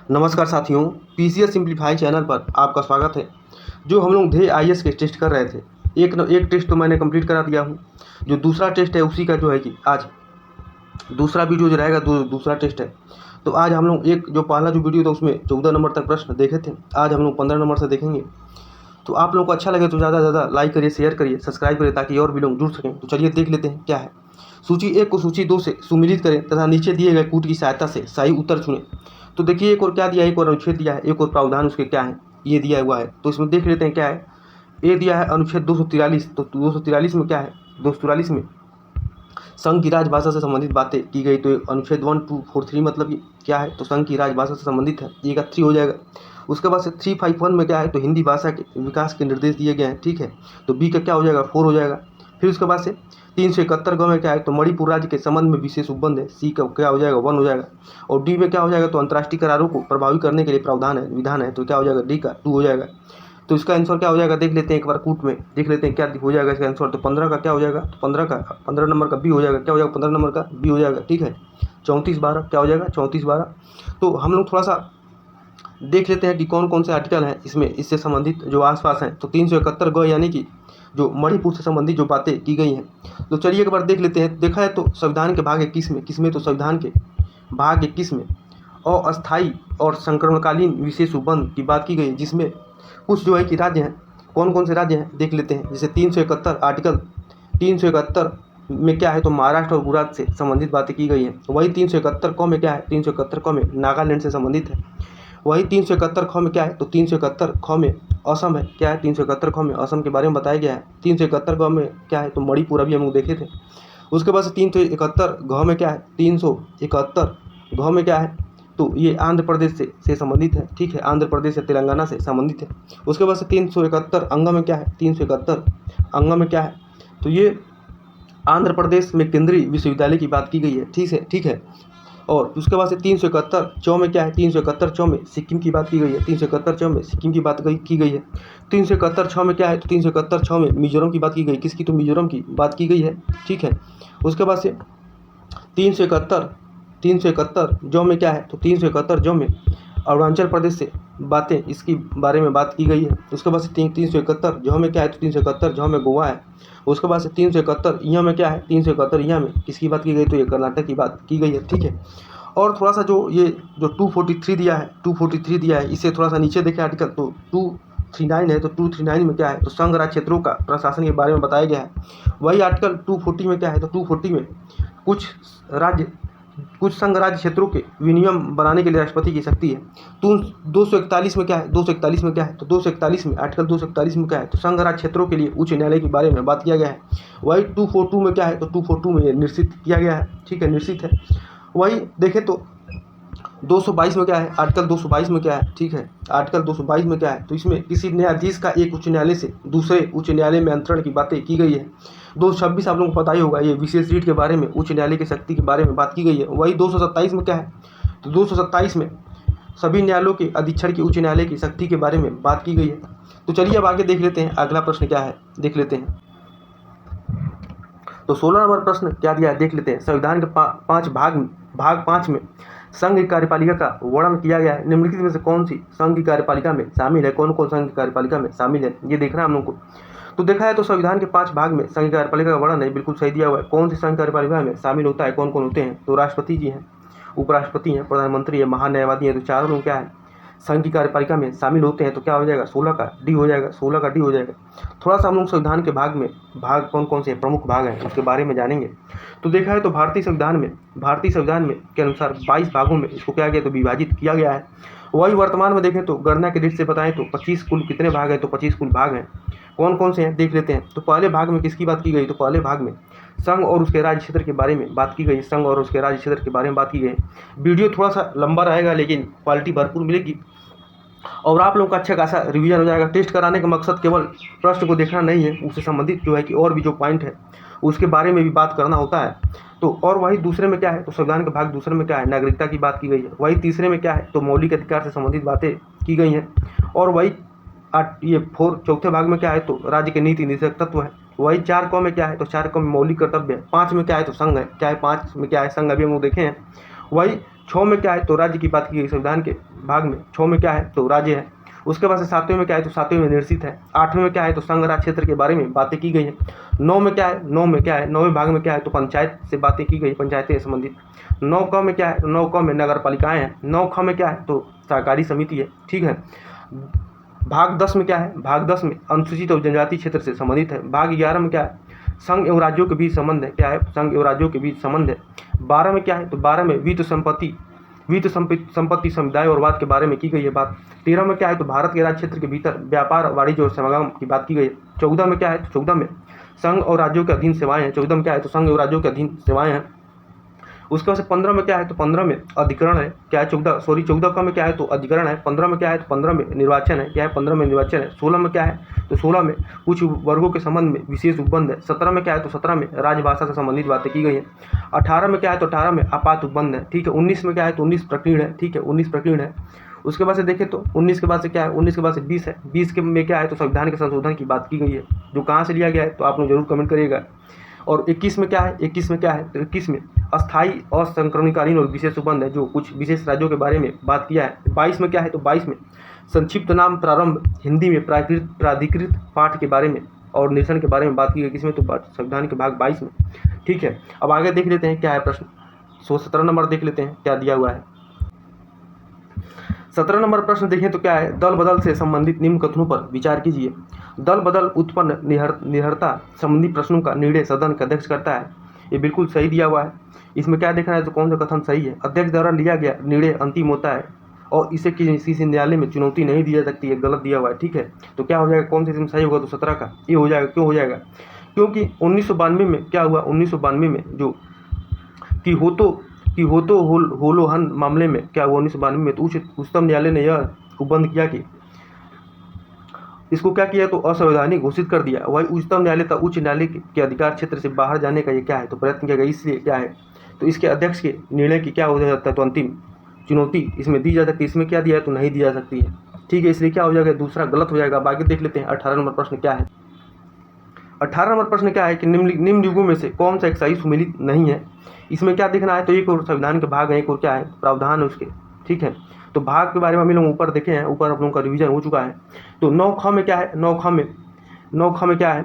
नमस्कार साथियों, PCS simplify channel पर आपका स्वागत है। जो हम लोग ध्येय आईएएस के टेस्ट कर रहे थे, एक टेस्ट तो मैंने कंप्लीट करा दिया हूँ। जो दूसरा टेस्ट है उसी का जो है कि आज दूसरा वीडियो जो रहेगा दूसरा टेस्ट है। तो आज हम लोग जो पहला जो वीडियो था उसमें 14 नंबर तक प्रश्न देखे थे। आज हम लोग 15 नंबर से देखेंगे। तो आप लोगों को अच्छा लगे तो ज़्यादा से ज़्यादा लाइक करिए, शेयर करिए, सब्सक्राइब करिए ताकि और भी लोग जुड़ सकें। तो चलिए देख लेते हैं क्या है। सूची 1 को सूची 2 से सुमिलित करें तथा नीचे दिए गए कूट की सहायता से सही उत्तर चुनें। तो देखिए एक और क्या दिया है, एक और अनुच्छेद दिया है, एक और प्रावधान उसके क्या है ये दिया हुआ है। तो इसमें देख लेते हैं क्या है। ए दिया है अनुच्छेद 243। तो 243 में क्या है, 243 में संघ की राजभाषा से संबंधित बातें की गई। तो अनुच्छेद 1243 मतलब ये क्या है, तो संघ की राजभाषा से संबंधित है, ये का 3 हो जाएगा। उसके बाद से 351 में क्या है, तो हिंदी भाषा के विकास के निर्देश दिए गए हैं, ठीक है। तो बी का क्या हो जाएगा, 4 हो जाएगा। फिर उसके बाद से 371 ग में क्या है, तो मणिपुर राज्य के संबंध में विशेष उपबंध है, सी का क्या हो जाएगा, 1 हो जाएगा। और डी में क्या हो जाएगा, तो अंतर्राष्ट्रीय करारों को प्रभावी करने के लिए प्रावधान है, विधान है, तो क्या हो जाएगा, डी का 2 हो जाएगा। तो इसका आंसर क्या हो जाएगा देख लेते हैं, एक बार कूट में देख लेते हैं क्या हो जाएगा इसका आंसर। तो 15 का क्या हो जाएगा, तो 15 नंबर का बी हो जाएगा, क्या हो जाएगा, 15 नंबर का बी हो जाएगा, ठीक है। 34/12 क्या हो जाएगा, 34/12। तो हम लोग थोड़ा सा देख लेते हैं कि कौन कौन से आर्टिकल हैं इसमें इससे संबंधित जो आसपास हैं। तो 371 ग यानी कि जो मणिपुर से संबंधित जो बातें की गई हैं। तो चलिए एक बार देख लेते हैं। देखा है तो संविधान के भाग 21 में, किसमें, तो संविधान के भाग 21 में अस्थायी और संक्रमणकालीन विशेष उपबंध की बात की गई, जिसमें कुछ जो है कि राज्य हैं, कौन कौन से राज्य हैं देख लेते हैं। जैसे 371 आर्टिकल 371 में क्या है, तो महाराष्ट्र और गुजरात से संबंधित बातें की गई हैं। वही 371 क में क्या है, 371 क में नागालैंड से संबंधित है। वही 371 ख में क्या है, तो 371 ख में असम है, क्या है, 371 ख में असम के बारे में बताया गया है। 371 ग में क्या है, तो मणिपुर अभी हम लोग देखे थे। उसके बाद से 371 घ में क्या है, 371 घ में क्या है, तो ये आंध्र प्रदेश से संबंधित है, ठीक है, आंध्र प्रदेश या तेलंगाना से संबंधित है। उसके बाद से 371 अंग में क्या है, 371 अंग में क्या है, तो ये आंध्र प्रदेश में केंद्रीय विश्वविद्यालय की बात की गई है, ठीक है। और उसके बाद से 371 चौ में क्या है, 371 चौ में सिक्किम की बात की गई है, 371 चौ में सिक्किम की बात की गई है। 371 छः में क्या है, तो 371 छः में मिजोरम की बात की गई, किसकी, तो मिजोरम की बात की गई है, ठीक है। उसके बाद से 371 जो में क्या है, तो 371 जो में अरुणाचल प्रदेश से बातें इसकी बारे में बात की गई है। उसके बाद से 371 जो में क्या है, तो 371 जो में गोवा है। उसके बाद से 371 यहाँ में क्या है, 371 यहाँ में किसकी बात की गई, तो ये कर्नाटक की बात की गई है, ठीक है। और थोड़ा सा जो ये जो 243 दिया है, 243 दिया है, इसे थोड़ा सा नीचे देखें आर्टिकल, तो 239 है। तो 239 में क्या है, तो संघ राज्य क्षेत्रों का प्रशासन के बारे में बताया गया है। वही आर्टिकल 240 में क्या है, तो 240 में कुछ संघ राज्य क्षेत्रों के विनियम बनाने के लिए राष्ट्रपति की शक्ति है। तो 241 में क्या है, 241 में क्या है, तो 241 में आर्टिकल 241 में क्या है, तो संघ राज्य क्षेत्रों के लिए उच्च न्यायालय के बारे में बात किया गया है। वही 242 में क्या है, तो 242 में निश्चित किया गया है, ठीक है, निश्चित है। वही देखें तो 222 में क्या है, आर्टिकल 222 में क्या है, ठीक है, आर्टिकल 222 में क्या है, तो इसमें किसी न्यायाधीश का एक उच्च न्यायालय से दूसरे उच्च न्यायालय में अंतरण की बातें की गई है। 226 आप लोगों को पता ही होगा, ये विशेष रीट के बारे में, उच्च न्यायालय की शक्ति के बारे में बात की गई है। वही 227 में क्या है, तो 227 में सभी न्यायालयों के अधीक्षण की उच्च न्यायालय की शक्ति के बारे में बात की गई है। तो चलिए अब आगे देख लेते हैं, अगला प्रश्न क्या है देख लेते हैं। तो 16 नंबर प्रश्न क्या दिया है देख लेते हैं। संविधान के भाग 5 में संघ की कार्यपालिका का वर्णन किया गया है। निम्नलिखित में से कौन सी संघ की कार्यपालिका में शामिल है, कौन कौन संघ की कार्यपालिका में शामिल है, ये देखना है हम लोग को। तो देखा है तो संविधान के 5 भाग में संघ की कार्यपालिका का वर्णन है, बिल्कुल सही दिया हुआ है। कौन सी संघ कार्यपालिका में शामिल होता है, कौन कौन होते हैं, तो राष्ट्रपति जी हैं, उपराष्ट्रपति हैं, प्रधानमंत्री है, महान्यायवादी है। तो चारों लोग क्या है, संघ की कार्यपालिका में शामिल होते हैं। तो क्या हो जाएगा, 16 का डी हो जाएगा, 16 का डी हो जाएगा। थोड़ा सा हम लोग संविधान के भाग कौन कौन से प्रमुख भाग हैं उसके बारे में जानेंगे। तो देखा है तो भारतीय संविधान में के अनुसार 22 भागों में इसको क्या गया, तो विभाजित किया गया है। वही वर्तमान में देखें तो गणना के दृष्टि से बताएं तो 25 कुल कितने भाग हैं, तो 25 कुल भाग हैं। कौन कौन से हैं देख लेते हैं। तो पहले भाग में किसकी बात की गई, तो पहले भाग में संघ और उसके राज्य क्षेत्र के बारे में बात की गई, संघ और उसके राज्य क्षेत्र के बारे में बात की गई। वीडियो थोड़ा सा लंबा रहेगा लेकिन क्वालिटी भरपूर मिलेगी और आप लोगों का अच्छा खासा रिवीजन हो जाएगा। टेस्ट कराने का मकसद केवल प्रश्न को देखना नहीं है, उससे संबंधित जो है कि और भी जो पॉइंट है उसके बारे में भी बात करना होता है। तो और वही दूसरे में क्या है, तो संविधान के भाग दूसरे में क्या है, नागरिकता की बात की गई है। वही तीसरे में क्या है, तो मौलिक अधिकार से संबंधित बातें की गई हैं। और वही चौथे भाग में क्या है, तो राज्य के नीति निषेध तत्व है। वही 4 क में क्या है, तो 4 क में मौलिक कर्तव्य है। 5 में क्या है, तो संघ है, क्या है 5 में क्या है, संघ अभी हम लोग देखे हैं। वही 6 में क्या है तो राज्य की बात की गई संविधान के भाग में, 6 में क्या है तो राज्य है। उसके बाद से 7वें में क्या है तो 7वें में निर्देशित है। 8वें में क्या है तो संघ राज्य क्षेत्र के बारे में बातें की गई हैं। 9 में क्या है, 9 में क्या है, 9वें भाग में क्या है तो पंचायत से बातें की गई, पंचायतें संबंधित। 9 क में क्या है तो 9 क में नगर पालिकाएँ हैं। 9 ख में क्या है तो सहकारी समिति है, ठीक है। भाग 10 में क्या है, भाग 10 में अनुसूचित और जनजाति क्षेत्र से संबंधित है। भाग 11 में क्या है, संघ एवं राज्यों के बीच संबंध है, क्या है, संघ एवं राज्यों के बीच संबंध है। 12 में क्या है तो 12 में वित्त संपत्ति समुदाय और वाद के बारे में की गई है बात। 13 में क्या है तो भारत के राज्य क्षेत्र के भीतर व्यापार वाणिज्य और समागम की बात की गई है। 14 में क्या है तो 14 में संघ और राज्यों के अधीन सेवाएं हैं। 14 में क्या है तो संघ और राज्यों के अधीन सेवाएं हैं। उसके बाद से 15 में क्या है तो 15 में अधिकरण है, क्या है 14 का में क्या है तो अधिकरण है। 15 में क्या है तो 15 में निर्वाचन है, क्या है 15 में निर्वाचन है। 16 में क्या है तो 16 में कुछ वर्गों के संबंध में विशेष उपबंध है। 17 में क्या है तो 17 में राजभाषा से संबंधित बातें की गई हैं। 18 में क्या है तो 18 में आपात उपबंध है, ठीक है। 19 में क्या है तो 19 प्रकीर्ण है, ठीक है, 19 प्रकीर्ण है। उसके बाद से देखें तो 19 के बाद से क्या है, 19 के बाद से 20 है। 20 के में क्या है तो संविधान के संशोधन की बात की गई है, जो कहाँ से लिया गया है तो आप लोग जरूर कमेंट करिएगा। और 21 में क्या है, 21 में क्या है तो 21 में अस्थायी असंक्रमणकालीन और विशेष उपबंध है, जो कुछ विशेष राज्यों के बारे में बात किया है। 22 में क्या है तो 22 में संक्षिप्त नाम प्रारंभ हिंदी में प्राधिकृत पाठ के बारे में और निरसन के बारे में बात की गई, किसमें तो संविधान के भाग 22 में, ठीक है। अब आगे देख लेते हैं क्या है प्रश्न। 17 नंबर देख लेते हैं क्या दिया हुआ है। 17 नंबर प्रश्न देखें तो क्या है, दल बदल से संबंधित निम्न कथनों पर विचार कीजिए। दल बदल उत्पन्न निहरता संबंधी प्रश्नों का निर्णय सदन का अध्यक्ष करता है, ये बिल्कुल सही दिया हुआ है। इसमें क्या देखना है तो कौन सा कथन सही है। अध्यक्ष द्वारा लिया गया निर्णय अंतिम होता है और इसे किसी न्यायालय में चुनौती नहीं दी जा सकती है, गलत दिया हुआ है, ठीक है। तो क्या हो जाएगा, कौन से इसमें सही होगा तो 17 का ये हो जाएगा। क्यों हो जाएगा, क्योंकि 1992 में क्या हुआ, 1992 में जो कि होलोहन मामले में क्या हुआ, 1992 में तो उच्चतम न्यायालय ने यह उपबंध किया कि इसको क्या किया तो असंवैधानिक घोषित कर दिया। वही उच्चतम न्यायालय तथा उच्च न्यायालय के अधिकार क्षेत्र से बाहर जाने का ये क्या है तो प्रयत्न किया गया। इसलिए क्या है तो इसके अध्यक्ष के निर्णय की क्या हो जाता है तो अंतिम चुनौती इसमें दी जा सकती है। इसमें क्या दिया है तो नहीं दी जा सकती है, ठीक है। इसलिए क्या हो जाएगा, दूसरा गलत हो जाएगा। आगे देख लेते हैं 18 नंबर प्रश्न क्या है। 18 नंबर प्रश्न क्या है कि निम्न युगों में से कौन सा एक सही सुमेलित नहीं है। इसमें क्या देखना है तो एक और संविधान के भाग है, एक और क्या है प्रावधान है उसके, ठीक है। तो भाग के बारे में हम लोग ऊपर देखे हैं, ऊपर हम लोगों का रिवीजन हो चुका है। तो 9 ख में क्या है, 9 ख में क्या है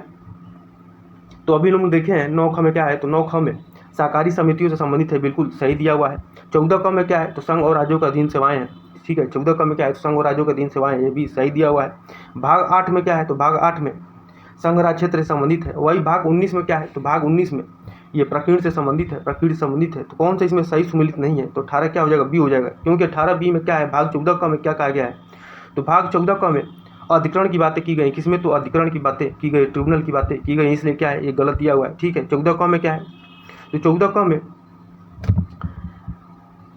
तो अभी लोग देखे हैं 9 ख में क्या है तो 9 ख में सहकारी समितियों से संबंधित है, बिल्कुल सही दिया हुआ है। 14 क में क्या है तो संघ और राज्यों के अधीन सेवाएं हैं, ठीक है। 14 क में क्या है तो संघ और राज्यों के अधीन सेवाएं, ये भी सही दिया हुआ है। भाग 8 में क्या है तो भाग 8 में संघ राज्य क्षेत्र से संबंधित है। वही भाग 19 में क्या है तो भाग 19 में ये प्रकीर्ण से संबंधित है, प्रकीर्ण से संबंधित है। तो कौन सा इसमें सही सुमेलित नहीं है तो 18 क्या हो जाएगा, बी हो जाएगा। क्योंकि 18 बी में क्या है, भाग 14 क में क्या कहा गया है तो भाग 14 क में अधिकरण की बातें की गई, किसमें तो अधिकरण की बातें की गई, ट्रिब्यूनल की बातें की गई, इसलिए क्या है ये गलत दिया हुआ है, ठीक है। 14 क में क्या है तो 14 क में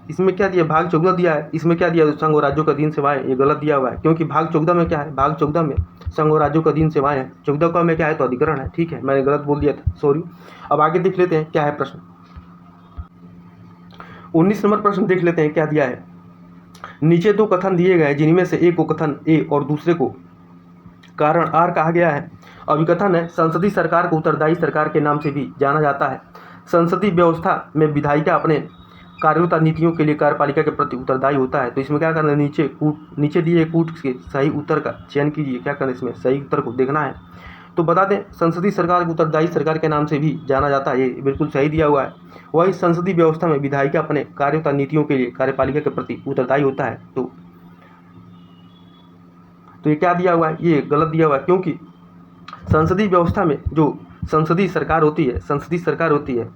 इसमें क्या दिया, भाग 14 दिया है, इसमें क्या दिया संघ और राज्यों के अधीन सेवाएं, ये गलत दिया हुआ है। क्योंकि भाग 14 में क्या है, भाग 14 में संघ और राज्यों के अधीन सेवाएं हैं। 14 क में क्या है तो अधिकरण है, ठीक है, मैंने गलत बोल दिया था, सॉरी। अब आगे देख लेते हैं क्या है प्रश्न। 19 नंबर प्रश्न देख लेते हैं क्या दिया है। नीचे 2 कथन दिए गए जिनमें से एक को कथन ए और दूसरे को कारण आर कहा गया है। अभिकथन है, संसदीय सरकार को उत्तरदायी सरकार के नाम से भी जाना जाता है। संसदीय व्यवस्था में विधायिका अपने कार्यों तथा नीतियों के लिए कार्यपालिका के प्रति उत्तरदायी होता है। तो इसमें क्या करना है, नीचे दिए कूट के सही उत्तर का चयन कीजिए। क्या करना है, इसमें सही उत्तर को देखना है। तो बता दें, संसदीय सरकार को उत्तरदायी सरकार के नाम से भी जाना जाता है, ये बिल्कुल सही दिया हुआ है। वही संसदीय व्यवस्था में विधायिका अपने कार्यों तथा नीतियों के लिए कार्यपालिका के प्रति उत्तरदायी होता है। तो ये क्या दिया हुआ है, ये गलत दिया हुआ है। क्योंकि संसदीय व्यवस्था में जो संसदीय सरकार होती है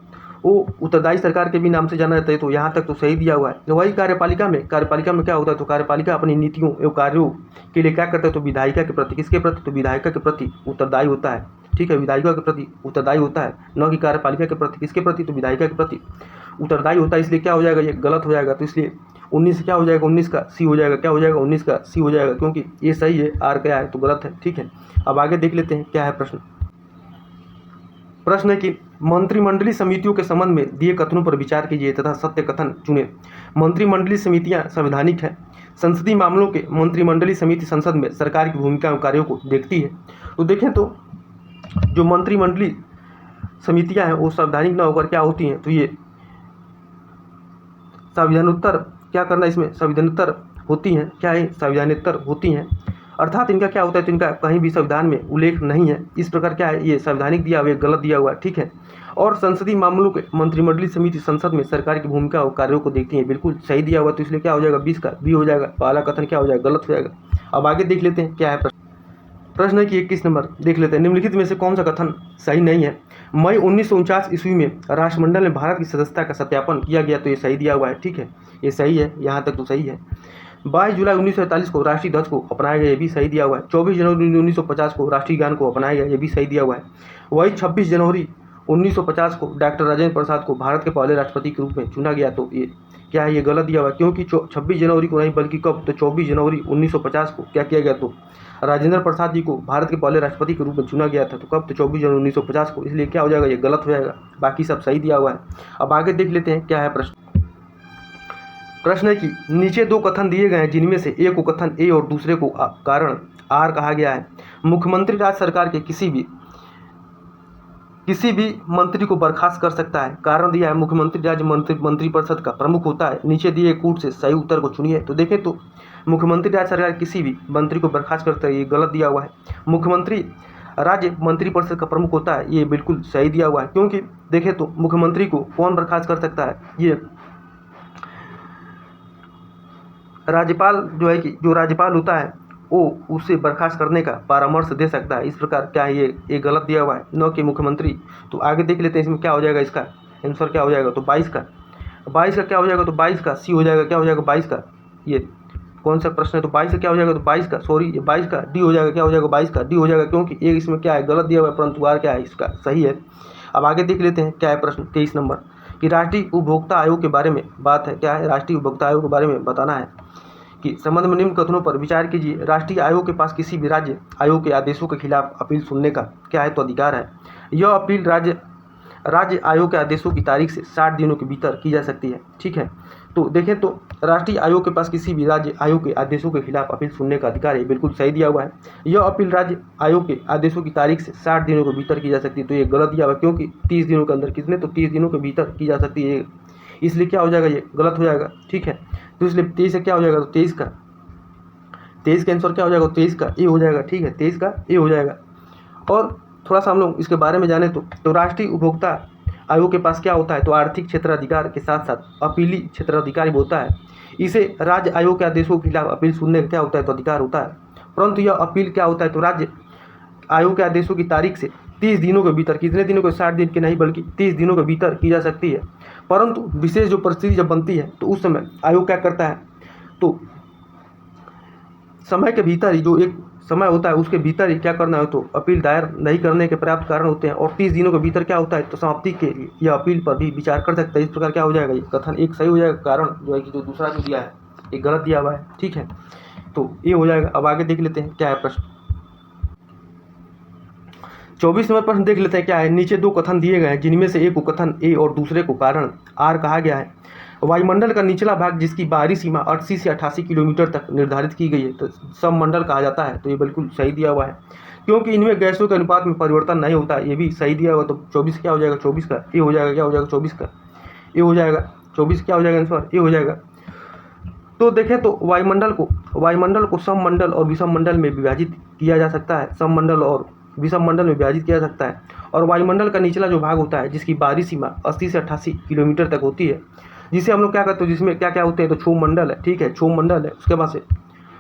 वो उत्तरदायी सरकार के भी नाम से जाना जाता है। तो यहाँ तक तो सही दिया हुआ है। वही कार्यपालिका में क्या होता है तो कार्यपालिका अपनी नीतियों एवं कार्यों के लिए क्या करता है तो विधायिका के प्रति, किसके प्रति तो विधायिका के प्रति उत्तरदायी होता है, ठीक है। विधायिका के प्रति उत्तरदायी होता है, न कि कार्यपालिका के प्रति। किसके प्रति तो विधायिका के प्रति उत्तरदायी होता है, इसलिए क्या हो जाएगा, ये गलत हो जाएगा। तो इसलिए 19 क्या हो जाएगा, 19 का सी हो जाएगा। क्या हो जाएगा, 19 का सी हो जाएगा, क्योंकि ये सही है, आर क्या है तो गलत है, ठीक है। अब आगे देख लेते हैं क्या है प्रश्न। प्रश्न है कि मंत्रिमंडलीय समितियों के संबंध में दिए कथनों पर विचार कीजिए तथा सत्य कथन चुनें। मंत्रिमंडलीय समितियां संवैधानिक हैं। संसदीय मामलों के मंत्रिमंडलीय समिति संसद में सरकार की भूमिका एवं कार्यों को देखती है। तो देखें तो जो मंत्रिमंडलीय समितियां हैं वो संवैधानिक न होकर क्या होती हैं तो ये संविधानोत्तर क्या करना, इसमें संविधानोत्तर होती हैं, क्या है, संविधानेतर होती हैं, अर्थात इनका क्या होता है, तो इनका कहीं भी संविधान में उल्लेख नहीं है। इस प्रकार क्या है, ये संवैधानिक दिया हुआ है, गलत दिया हुआ है, ठीक है। और संसदीय मामलों के मंत्रिमंडलीय समिति संसद में सरकार की भूमिका और कार्यों को देखती है, बिल्कुल सही दिया हुआ, तो इसलिए क्या हो जाएगा, 20 का बी हो जाएगा, पहला कथन क्या हो जाएगा, गलत हो जाएगा। अब आगे देख लेते हैं क्या है प्रश्न। प्रश्न है कि 21 नंबर देख लेते हैं, निम्नलिखित में से कौन सा कथन सही नहीं है। मई 1949 ईस्वी में राष्ट्रमंडल में भारत की सदस्यता का सत्यापन किया गया, तो ये सही दिया हुआ है, ठीक है, ये सही है, यहाँ तक तो सही है। 22 जुलाई 1947 को राष्ट्रीय ध्वज को अपनाया गया, ये भी सही दिया हुआ है। 24 जनवरी 1950 को राष्ट्रीय गान को अपनाया गया, ये भी सही दिया हुआ है। वही 26 जनवरी 1950 को डॉक्टर राजेंद्र प्रसाद को भारत के पहले राष्ट्रपति के रूप में चुना गया, तो ये क्या है, ये गलत दिया हुआ है, क्योंकि 26 जनवरी को नहीं बल्कि कब, तो 24 जनवरी 1950 को क्या किया गया, तो राजेंद्र प्रसाद जी को भारत के पहले राष्ट्रपति के रूप में चुना गया था, तो कब, तो 24 जनवरी 1950 को, इसलिए क्या हो जाएगा, ये गलत हो जाएगा, बाकी सब सही दिया हुआ है। अब आगे देख लेते हैं क्या है प्रश्न। प्रश्न है कि नीचे दो कथन दिए गए हैं, जिनमें से एक को कथन ए और दूसरे को कारण आर कहा गया है। मुख्यमंत्री राज्य सरकार के किसी भी मंत्री को बर्खास्त कर सकता है। कारण दिया है, मुख्यमंत्री राज्य मंत्रिपरिषद का प्रमुख होता है। नीचे दिए कूट से सही उत्तर को चुनिए, तो देखें तो मुख्यमंत्री राज्य सरकार किसी भी मंत्री को बर्खास्त कर सकता है, ये गलत दिया हुआ है। मुख्यमंत्री राज्य मंत्रिपरिषद का प्रमुख होता है, ये बिल्कुल सही दिया हुआ है, क्योंकि देखें तो मुख्यमंत्री को कौन बर्खास्त कर सकता है, ये राज्यपाल जो है कि जो राज्यपाल होता है वो उससे बर्खास्त करने का परामर्श दे सकता है। इस प्रकार क्या है, ये गलत दिया हुआ है, न कि मुख्यमंत्री। तो आगे देख लेते हैं इसमें क्या हो जाएगा, इसका आंसर क्या हो जाएगा, तो 22 का क्या हो जाएगा, तो 22 का सी हो जाएगा, क्या हो जाएगा 22 का, ये कौन सा प्रश्न है, तो 22 का क्या हो जाएगा, तो 22 का सॉरी ये 22 का डी हो जाएगा, क्या हो जाएगा 22 का डी हो जाएगा, क्योंकि एक इसमें क्या है, गलत दिया हुआ है, परंतु आर क्या है, इसका सही है। अब आगे देख लेते हैं क्या है प्रश्न 23 नंबर कि राष्ट्रीय उपभोक्ता आयोग के बारे में बात है, क्या है, राष्ट्रीय उपभोक्ता आयोग के बारे में बताना है कि संबंध में निम्न कथनों पर विचार कीजिए। राष्ट्रीय आयोग के पास किसी भी राज्य आयोग के आदेशों के खिलाफ अपील सुनने का क्या है, तो अधिकार है। यह अपील राज्य आयोग के आदेशों की तारीख से 60 दिनों के भीतर की जा सकती है, ठीक है। तो देखें तो राष्ट्रीय आयोग के पास किसी भी राज्य आयोग के आदेशों के खिलाफ अपील सुनने का अधिकार है, बिल्कुल सही दिया हुआ है। यह अपील राज्य आयोग के आदेशों की तारीख से 60 दिनों के भीतर की जा सकती है, तो ये गलत दिया हुआ है, क्योंकि 30 दिनों के अंदर कितने, तो 30 दिनों के भीतर की जा सकती है, इसलिए क्या हो जाएगा, ये गलत हो जाएगा, ठीक है। तो इसलिए 23 से क्या हो जाएगा, तो 23 का आंसर क्या हो जाएगा, 23 का ए हो जाएगा, ठीक है, 23 का ए हो जाएगा। और थोड़ा सा हम लोग इसके बारे में जाने तो राष्ट्रीय उपभोक्ता आयोग के पास क्या होता है, तो आर्थिक क्षेत्राधिकार के साथ साथ अपीली क्षेत्राधिकार भी होता है। इसे राज्य आयोग के आदेशों के खिलाफ अपील सुनने का क्या होता है, तो अधिकार होता है। परंतु यह अपील क्या होता है, तो राज्य आयोग के आदेशों की तारीख से 30 दिनों के भीतर, कितने दिनों के, 60 दिन के नहीं बल्कि 30 दिनों के भीतर की जा सकती है। परंतु विशेष जो परिस्थिति जब बनती है तो उस समय आयोग क्या करता है, तो समय के भीतर ही, जो एक समय होता है उसके भीतर ही क्या करना है, तो अपील दायर नहीं करने के पर्याप्त कारण होते हैं, और 30 दिनों के भीतर क्या होता है, तो समाप्ति के लिए यह अपील पर भी विचार कर सकता है। इस प्रकार क्या हो जाएगा, ये कथन एक सही हो जाएगा, कारण जो है कि जो दूसरा जो दिया है ये गलत दिया हुआ है, ठीक है, तो ये हो जाएगा। अब आगे देख लेते हैं क्या है प्रश्न 24 नंबर प्रश्न देख लेते हैं क्या है। नीचे दो कथन दिए गए हैं, जिनमें से एक को कथन ए और दूसरे को कारण आर कहा गया है। वायुमंडल का निचला भाग जिसकी बाहरी सीमा 80 से 88 किलोमीटर तक निर्धारित की गई है, तो सममंडल कहा जाता है, तो ये बिल्कुल सही दिया हुआ है, क्योंकि इनमें गैसों के अनुपात में परिवर्तन नहीं होता, ये भी सही दिया हुआ। तो 24 क्या हो जाएगा, 24 का ए हो जाएगा, क्या हो जाएगा 24 का ए हो जाएगा, 24 क्या हो जाएगा आंसर ए हो जाएगा। तो देखें तो वायुमंडल को सममंडल और विषममंडल में विभाजित किया जा सकता है, सममंडल और विषममंडल में विभाजित किया जा सकता है। और वायुमंडल का निचला जो भाग होता है जिसकी बाहरी सीमा 80 से 88 किलोमीटर तक होती है, जिसे हम लोग क्या कहते हैं, जिसमें क्या क्या होते हैं, तो क्षोभ मंडल है, ठीक है, क्षोभ मंडल है, उसके बाद से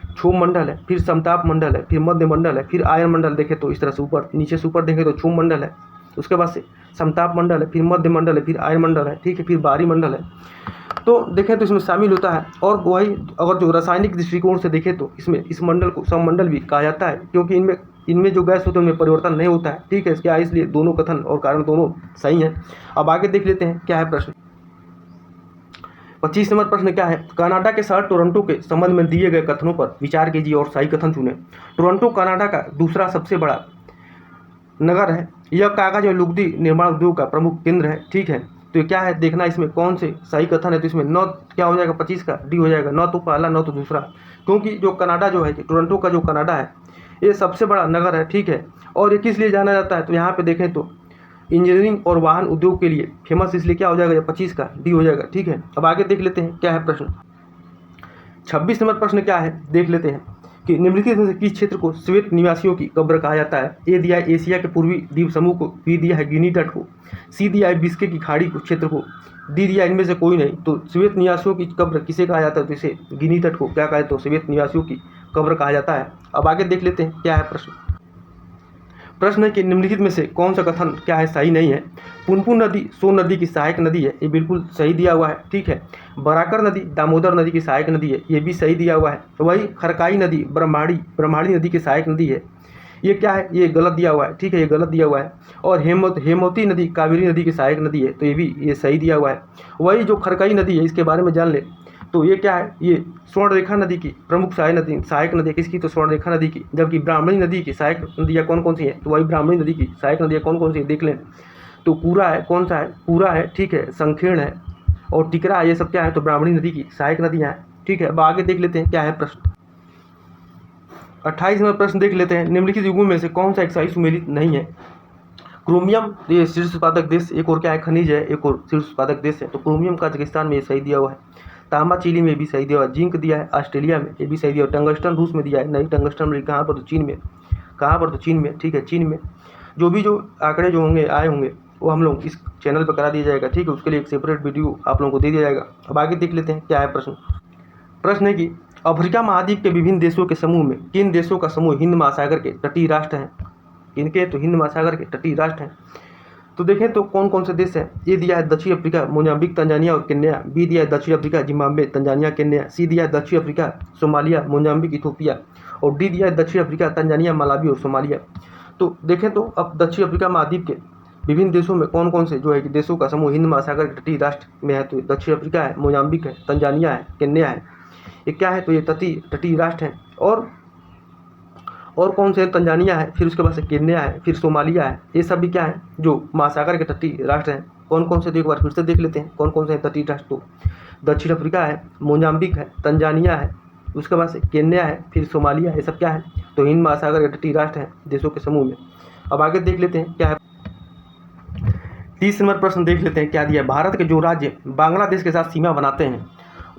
क्षोभ मंडल है, फिर समताप मंडल है, फिर मध्य मंडल है, फिर आयन मंडल। देखें तो इस तरह से ऊपर नीचे से ऊपर देखें तो क्षोभ मंडल है, उसके बाद से समताप मंडल है, फिर मध्य मंडल है, फिर आयन मंडल है, ठीक है, फिर बाहरी मंडल है। तो देखें तो इसमें शामिल होता है। और वही अगर जो रासायनिक दृष्टिकोण से देखें तो इसमें इस मंडल को सममंडल भी कहा जाता है, क्योंकि इनमें जो गैस होते हैं उनमें परिवर्तन नहीं होता है, ठीक है, क्या इसलिए दोनों कथन और कारण दोनों सही हैं। अब आगे देख लेते हैं क्या है प्रश्न 25 नंबर प्रश्न क्या है। कनाडा के शहर टोरंटो के संबंध में दिए गए कथनों पर विचार कीजिए और सही कथन चुनें। टोरंटो कनाडा का दूसरा सबसे बड़ा नगर है। यह कागज और लुगदी निर्माण उद्योग का प्रमुख केंद्र है, ठीक है। तो क्या है देखना इसमें कौन से सही कथन है, तो इसमें नौ क्या हो जाएगा 25 का डी हो जाएगा, नौ तो पहला नौ तो दूसरा, क्योंकि जो कनाडा जो है टोरंटो का जो कनाडा है ये सबसे बड़ा नगर है, ठीक है। और ये किस लिए जाना जाता है, तो यहाँ पे देखें तो इंजीनियरिंग और वाहन उद्योग के लिए फेमस, इसलिए क्या हो जाएगा 25 का डी हो जाएगा। ठीक है, अब आगे देख लेते हैं क्या है प्रश्न। 26 नंबर प्रश्न क्या है देख लेते हैं कि निम्नलिखित में से किस क्षेत्र को श्वेत निवासियों की कब्र कहा जाता है। ए दिया है एशिया के पूर्वी द्वीप समूह को, बी दिया है गिनी तट को, सी दिया है बिस्के की खाड़ी को क्षेत्र को, डी दिया इनमें से कोई नहीं। तो श्वेत निवासियों की कब्र किसे कहा जाता है, तो इसे गिनी तट को क्या कहा जाता है, तो श्वेत निवासियों की कब्र कहा जाता है। अब आगे देख लेते हैं क्या है प्रश्न। प्रश्न है कि निम्नलिखित में से कौन सा कथन क्या है सही नहीं है। पुनपुन नदी सोन नदी की सहायक नदी है, ये बिल्कुल सही दिया हुआ है। ठीक है, बराकर नदी दामोदर नदी की सहायक नदी है, ये भी सही दिया हुआ है। वही खरकाई नदी ब्रह्माणी नदी की सहायक नदी है, ये क्या है, ये गलत दिया हुआ है। ठीक है, ये गलत दिया हुआ है। और हेमवती नदी कावेरी नदी की सहायक नदी है, तो ये सही दिया हुआ है। वही जो खरकाई नदी है इसके बारे में जान ले, तो ये क्या है, ये स्वर्णरेखा नदी की प्रमुख सहायक नदी है। किसकी, तो स्वर्णरेखा नदी की। जबकि ब्राह्मणी नदी की सहायक नदियाँ कौन कौन सी है, तो वही ब्राह्मणी नदी की सहायक नदियाँ कौन कौन सी है देख लें। तो पूरा है, कौन सा है, पूरा है। ठीक है, संकीर्ण है और टिकरा, ये सब क्या है, तो ब्राह्मणी नदी की सहायक नदियाँ हैं। ठीक है, अब आगे देख लेते हैं क्या है प्रश्न। 28 नंबर प्रश्न देख लेते हैं। निम्नलिखित युगों में से कौन सा एक सही सुमेलित नहीं है। क्रोमियम ये शीर्ष उत्पादक देश, एक और क्या है खनिज है, एक और शीर्ष उत्पादक देश है। तो क्रोमियम कजाकिस्तान में ये सही दिया हुआ है। तांबा चिली में भी सही दिया हुआ है। जिंक दिया है ऑस्ट्रेलिया में, ये भी सही दिया हुआ। टंगस्टन रूस में दिया है, नहीं टंगस्टन में कहाँ पर, तो चीन में। कहाँ पर, तो चीन में। ठीक है, चीन में। जो आंकड़े जो होंगे आए होंगे वो हम लोग इस चैनल पर करा दिया जाएगा। ठीक है, उसके लिए एक सेपरेट वीडियो आप लोगों को दे दिया जाएगा। अब आगे देख लेते हैं क्या है प्रश्न। प्रश्न है कि अफ्रीका महाद्वीप के विभिन्न देशों के समूह में किन देशों का समूह हिंद महासागर के तटीय राष्ट्र हैं। किनके, तो हिंद महासागर के तटीय राष्ट्र हैं। तो देखें तो कौन कौन से देश हैं। ए दिया है दक्षिण अफ्रीका मोजाम्बिक तंजानिया और केन्या, बी दिया है दक्षिण अफ्रीका जिम्बाब्वे तंजानिया केन्या, सी दिया है दक्षिण अफ्रीका सोमालिया मोजाम्बिक इथोपिया और डी दिया है दक्षिण अफ्रीका तंजानिया मलावी और सोमालिया। तो देखें तो अब दक्षिण अफ्रीका महाद्वीप के विभिन्न देशों में कौन कौन से जो है कि देशों का समूह हिंद महासागर के तटीय राष्ट्र में है। तो दक्षिण अफ्रीका है, मोजाम्बिक है, तंजानिया है, केन्या है। ये क्या है, तो ये तटीय राष्ट्र हैं। और कौन से, तंजानिया है, फिर उसके बाद से केन्या है, फिर सोमालिया है। ये सब भी क्या है, जो महासागर के तटीय राष्ट्र हैं। कौन कौन से, तो एक बार फिर से देख लेते हैं कौन कौन से तटीय राष्ट्र। तो दक्षिण अफ्रीका है, मोजाम्बिक है, तंजानिया है, उसके बाद से केन्या है, फिर सोमालिया। ये सब क्या है, तो हिंद महासागर के तटीय राष्ट्र हैं देशों के समूह में। अब आगे देख लेते हैं क्या है। 30 नंबर प्रश्न देख लेते हैं क्या दिया। भारत के जो राज्य बांग्लादेश के साथ सीमा बनाते हैं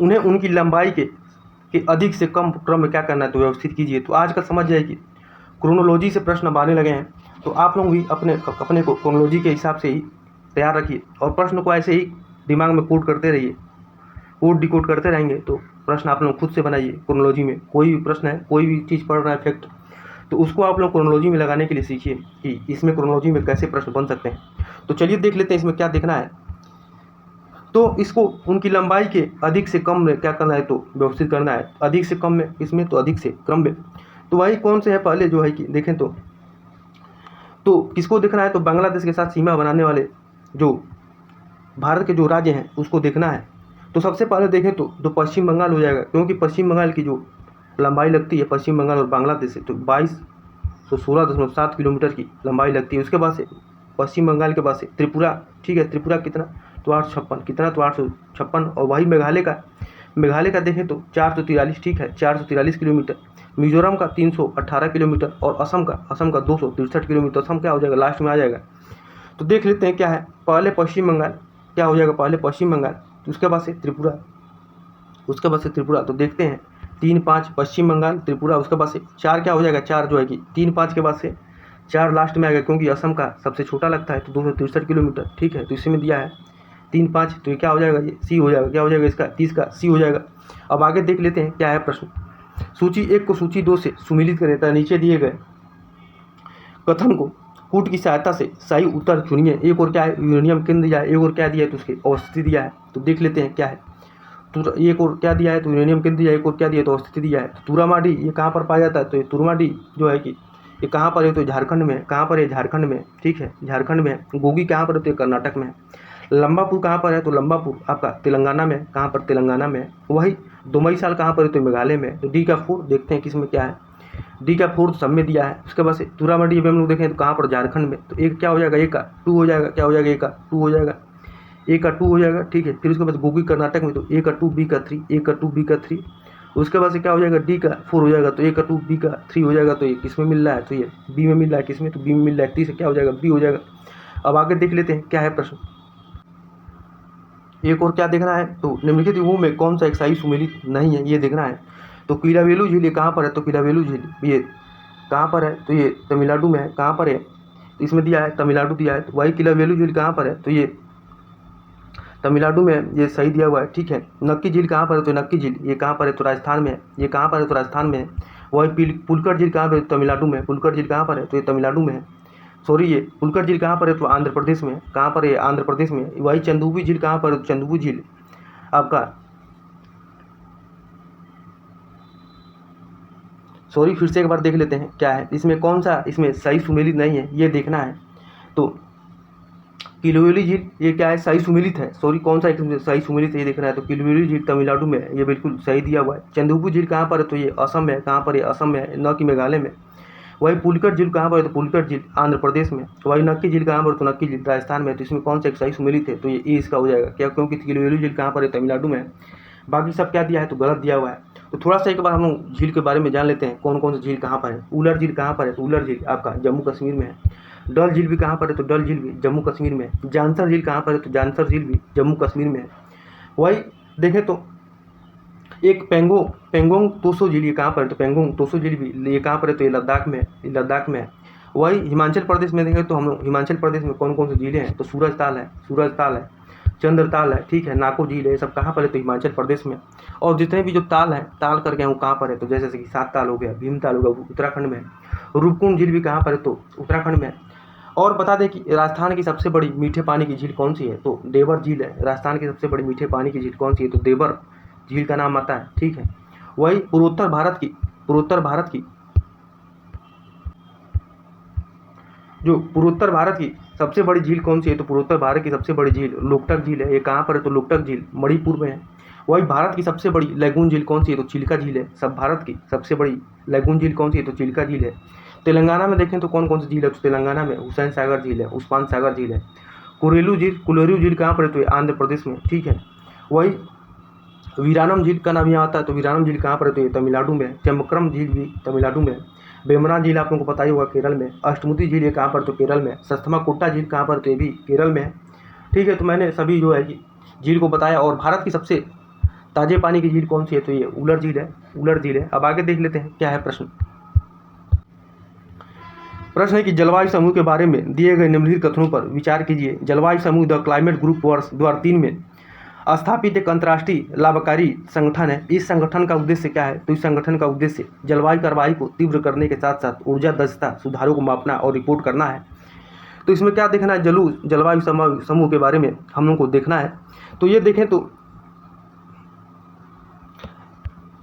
उन्हें उनकी लंबाई के अधिक से कम क्रम में क्या करना है, तो व्यवस्थित कीजिए। तो आजकल समझ जाए कि क्रोनोलॉजी से प्रश्न अब आने लगे हैं, तो आप लोग भी अपने को क्रोनोलॉजी के हिसाब से ही तैयार रखिए और प्रश्न को ऐसे ही दिमाग में कोड करते रहिए। कोड डिकोड करते रहेंगे तो प्रश्न आप लोग खुद से बनाइए। क्रोनोलॉजी में कोई भी प्रश्न है, कोई भी चीज़ पढ़ रहा है फैक्ट, तो उसको आप लोग क्रोनोलॉजी में लगाने के लिए सीखिए कि इसमें क्रोनोलॉजी में कैसे प्रश्न बन सकते हैं। तो चलिए देख लेते हैं इसमें क्या देखना है। तो इसको उनकी लंबाई के अधिक से कम में क्या करना है, तो व्यवस्थित करना है। अधिक से कम में इसमें, तो अधिक से क्रम में। तो वही कौन से है पहले जो है कि देखें तो किसको देखना है, तो बांग्लादेश के साथ सीमा बनाने वाले जो भारत के जो राज्य हैं उसको देखना है। तो सबसे पहले देखें तो पश्चिम बंगाल हो जाएगा, क्योंकि पश्चिम बंगाल की जो लंबाई लगती है पश्चिम बंगाल और बांग्लादेश से, तो 2216.7 किलोमीटर की लंबाई लगती है। उसके बाद से पश्चिम बंगाल के बाद से त्रिपुरा। ठीक है, त्रिपुरा कितना, तो 856 कितना, तो 856। और वही मेघालय का देखें तो 443। ठीक है, 443 किलोमीटर। मिजोरम का 318 किलोमीटर और असम का 263 किलोमीटर। असम क्या हो जाएगा, लास्ट में आ जाएगा। तो देख लेते हैं क्या है। पहले पश्चिम बंगाल क्या हो जाएगा, पहले पश्चिम बंगाल, उसके बाद से त्रिपुरा। तो देखते हैं 3-5 पश्चिम बंगाल त्रिपुरा, उसके बाद से 4 क्या हो जाएगा, 4 जो है कि 3-5 के बाद से 4 लास्ट में आएगा, क्योंकि असम का सबसे छोटा लगता है, तो 263 किलोमीटर। ठीक है, तो इसी में दिया है 3-5, तो ये क्या हो जाएगा, ये सी हो जाएगा। क्या हो जाएगा इसका, 30 का सी हो जाएगा। अब आगे देख लेते हैं क्या है प्रश्न। सूची 1 को सूची 2 से सुमिलित करें। नीचे दिए गए कथन को कूट की सहायता से सही उत्तर चुनिए। एक और क्या है, यूरेनियम केंद्र दिया है, एक और क्या दिया है, तो उसकी अवस्थिति दिया है। तो देख लेते हैं क्या है। तो एक और क्या दिया है, तो यूरेनियम केंद्र दिया है, एक और क्या दिया है, तो अवस्थिति दिया है। तो तुरामाडी ये कहाँ पर पाया जाता है, तो ये तुरामाडी जो है कि ये कहाँ पर है, तो झारखंड में। कहाँ पर है, झारखंड में। ठीक है, झारखंड में। गोगी कहाँ पर है, तो कर्नाटक में। लंबापुर कहाँ पर है, तो लंबापुर आपका तेलंगाना में। कहाँ पर, तेलंगाना में। वही दोमईसाल कहाँ पर है, तो मेघालय में। तो डी का 4 देखते हैं किसमें क्या है। डी का 4 सब में दिया है। उसके बाद से तुरामाडी हम लोग देखें तो कहाँ पर, झारखंड में। तो एक क्या हो जाएगा, ए का 2 हो जाएगा। क्या हो जाएगा, ए का 2 हो जाएगा, ए का 2 हो जाएगा। ठीक है, फिर उसके बाद गोगी कर्नाटक में, तो ए का 2 बी का 3, ए का 2 बी का 3। उसके बाद से क्या हो जाएगा, डी का 4 हो जाएगा, तो ए का 2 बी का 3 हो जाएगा। तो ये किस में मिल रहा है, तो ये बी में मिल रहा है। किस में, तो बी में मिल रहा है। टी से क्या हो जाएगा, बी हो जाएगा। अब आगे देख लेते हैं क्या है प्रश्न। एक और क्या देखना है, तो निम्नलिखित युगों में कौन सा एक्साई सुमेलित नहीं है, ये देखना है। तो कीलावेलू झील ये कहाँ पर है, तो कीलावेलू झील ये कहाँ पर है, तो ये तमिलनाडु में है। कहाँ पर है, इसमें दिया है तमिलनाडु दिया है। तो वही कीलावेलू झील कहाँ पर है, तो ये तमिलनाडु में है, ये सही दिया हुआ है। ठीक है, नक्की झील कहाँ पर है, तो नक्की झील ये कहाँ पर है, तो राजस्थान में है। ये कहाँ पर है, तो राजस्थान में है। वही पुलकर झील कहाँ पर है, तमिलनाडु में है। पुलकर झील कहाँ पर है, तो ये तमिलनाडु में है। सॉरी, ये पुलकर झील कहाँ पर है, तो आंध्र प्रदेश में है। कहाँ पर है, आंध्र प्रदेश में है। वही चंदूबी झील कहाँ पर है, तो चंदूबी झील आपका, सॉरी फिर से एक बार देख लेते हैं क्या है इसमें, कौन सा इसमें सही सुमेलित नहीं है, ये देखना है। तो कीलावेलू झील ये क्या है, सही सुमेलित है। सॉरी, कौन सा इसमें सही सुमेलित है ये देखना है। तो कीलावेलू झील तमिलनाडु में है, ये बिल्कुल सही दिया हुआ है। चंदूपू झील कहाँ पर है, तो ये असम में है। कहाँ पर है, असम में है, न कि मेघालय में। वही पुलकर झील कहाँ पर है, तो पुलकर झील आंध्र प्रदेश में। वही नक्की झील कहाँ पर है, तो नक्की झील राजस्थान में है। तो इसमें कौन सा एक सही सुमेलित है, तो ये इसका हो जाएगा क्या, क्योंकि कीलावेलू झील कहाँ पर है, तमिलनाडु में है। बाकी सब क्या दिया है, तो गलत दिया हुआ है। तो थोड़ा सा एक बार हम लोग झील के बारे में जान लेते हैं, कौन कौन सी झील कहाँ पर है। उलर झील कहाँ पर है, तो उलर झील आपका जम्मू कश्मीर में है। डल झील भी कहाँ पर है, तो डल झील भी जम्मू कश्मीर में है। जानसर झील कहाँ पर है, तो जानसर झील भी जम्मू कश्मीर में है। वही देखें तो एक पेंगोंग तोसो झील ये कहाँ पर है, तो पेंगोंग तोसो झील भी ये कहाँ पर है, तो ये लद्दाख में है, ये लद्दाख में है। वही हिमाचल प्रदेश में देखें तो हम लोग हिमाचल प्रदेश में कौन कौन सी झीलें हैं, तो सूरजताल है, चंद्रताल है, ठीक है, नाको झील है, ये सब कहाँ पर है, तो हिमाचल प्रदेश में। और जितने भी जो ताल हैं, ताल करके वो कहाँ पर है, तो जैसे कि सात ताल हो गया, भीमताल हो गया, उत्तराखंड में है। रूपकुंड झील भी कहाँ पर है, तो उत्तराखंड में है। और बता दें कि राजस्थान की सबसे बड़ी मीठे पानी की झील कौन सी है, तो देवर झील है। राजस्थान की सबसे बड़ी मीठे पानी की झील कौन सी है, तो देवर झील का नाम आता है। ठीक है, वही पूर्वोत्तर भारत की जो पूर्वोत्तर भारत की सबसे बड़ी झील कौन सी है, तो पूर्वोत्तर भारत की सबसे बड़ी झील लोकटक झील है। ये कहाँ पर है, तो लोकटक झील मणिपुर में है। वही भारत की सबसे बड़ी लैगून झील कौन सी है, तो चिल्का झील है। सब भारत की सबसे बड़ी लैगून झील कौन सी है, तो चिल्का झील है। तेलंगाना में देखें तो कौन कौन सी झील है, तो तेलंगाना में हुसैन सागर झील है, उस्मान सागर झील है। कुरेलू झील कहाँ पर है, तो आंध्र प्रदेश में। ठीक है, वही वीरानम झील का नाम यहाँ आता है, तो वीरानम झील कहाँ पर है, तो ये तमिलनाडु में है। चमक्रम झील भी तमिलनाडु में है। वेमना झील आप लोगों को पता ही होगा, केरल में। अष्टमुति झील ये कहाँ पर, तो केरल में। सस्थमा कोट्टा झील कहाँ पर, तो ये भी केरल में है। ठीक है, तो मैंने सभी जो है कि झील को बताया। और भारत की सबसे ताजे पानी की झील कौन सी है, तो ये उलर झील है। अब आगे देख लेते हैं क्या है प्रश्न। प्रश्न है कि जलवायु समूह के बारे में दिए गए निम्नलिखित कथनों पर विचार कीजिए। जलवायु समूह द क्लाइमेट ग्रुप वर्ष 2003 में स्थापित एक अंतर्राष्ट्रीय लाभकारी संगठन है। इस संगठन का उद्देश्य क्या है, तो इस संगठन का उद्देश्य जलवायु कार्रवाई को तीव्र करने के साथ साथ ऊर्जा दक्षता सुधारों को मापना और रिपोर्ट करना है। तो इसमें क्या देखना है, जलवायु समूह के बारे में हम लोग को देखना है। तो ये देखें तो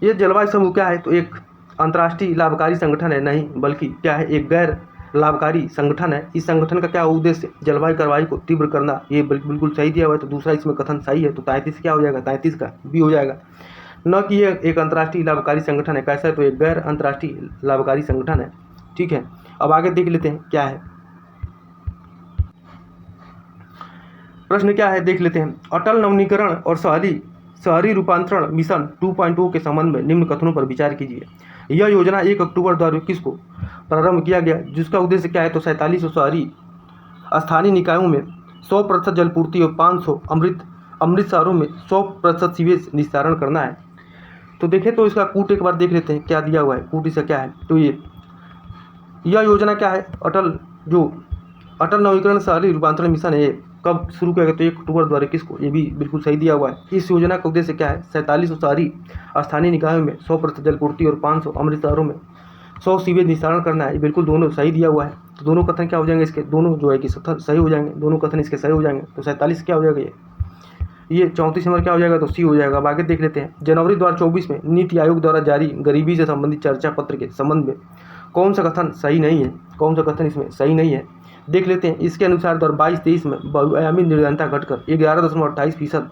ये जलवायु समूह क्या है, तो एक अंतर्राष्ट्रीय लाभकारी संगठन है, नहीं बल्कि क्या है, एक गैर लाभकारी संगठन है। इस संगठन का क्या उद्देश्य, जलवायु कार्रवाई को तीव्र करना। ये बिल्कुल सही दिया हुआ है। तो दूसरा इसमें कथन सही है, तो 33 क्या हो जाएगा, 33 का भी हो जाएगा। न कि ये एक अंतर्राष्ट्रीय लाभकारी संगठन है, कैसा है, तो एक गैर अंतर्राष्ट्रीय लाभकारी संगठन है। ठीक है, अब आगे देख लेते हैं क्या है प्रश्न, क्या है देख लेते हैं। अटल नवीनीकरण और शहरी रूपांतरण मिशन 2.0 के संबंध में निम्न कथनों पर विचार कीजिए। यह योजना 1 अक्टूबर 2021 को प्रारंभ किया गया, जिसका उद्देश्य क्या है, तो 47 शहरी स्थानीय निकायों में 100% जलपूर्ति और 500 अमृत शहरों में 100% सीवेज निस्तारण करना है। तो देखें तो इसका कूट एक बार देख लेते हैं क्या दिया हुआ है, कूट इसका क्या है। तो यह योजना क्या है, अटल नवीकरण शहरी रूपांतरण मिशन है, कब शुरू किया गया, तो 1 अक्टूबर 2021 को। ये भी बिल्कुल सही दिया हुआ है। इस योजना का उद्देश्य क्या है, 47 शहरी स्थानीय निकायों में 100% जलपूर्ति और 500 अमृत शहरों में 100 सीवेज निस्तारण करना है। ये बिल्कुल दोनों सही दिया हुआ है। तो दोनों कथन क्या हो जाएंगे इसके, दोनों जो है कि सही हो जाएंगे, दोनों कथन इसके सही हो जाएंगे। तो 47 क्या हो जाएगा, ये 34 नंबर क्या हो जाएगा, तो सी हो जाएगा। अब आगे देख लेते हैं। जनवरी 2024 में नीति आयोग द्वारा जारी गरीबी से संबंधित चर्चा पत्र के संबंध में कौन सा कथन सही नहीं है, कौन सा कथन इसमें सही नहीं है देख लेते हैं। इसके अनुसार 2022-23 में बहुआयामी निर्धनता घटकर 11.28%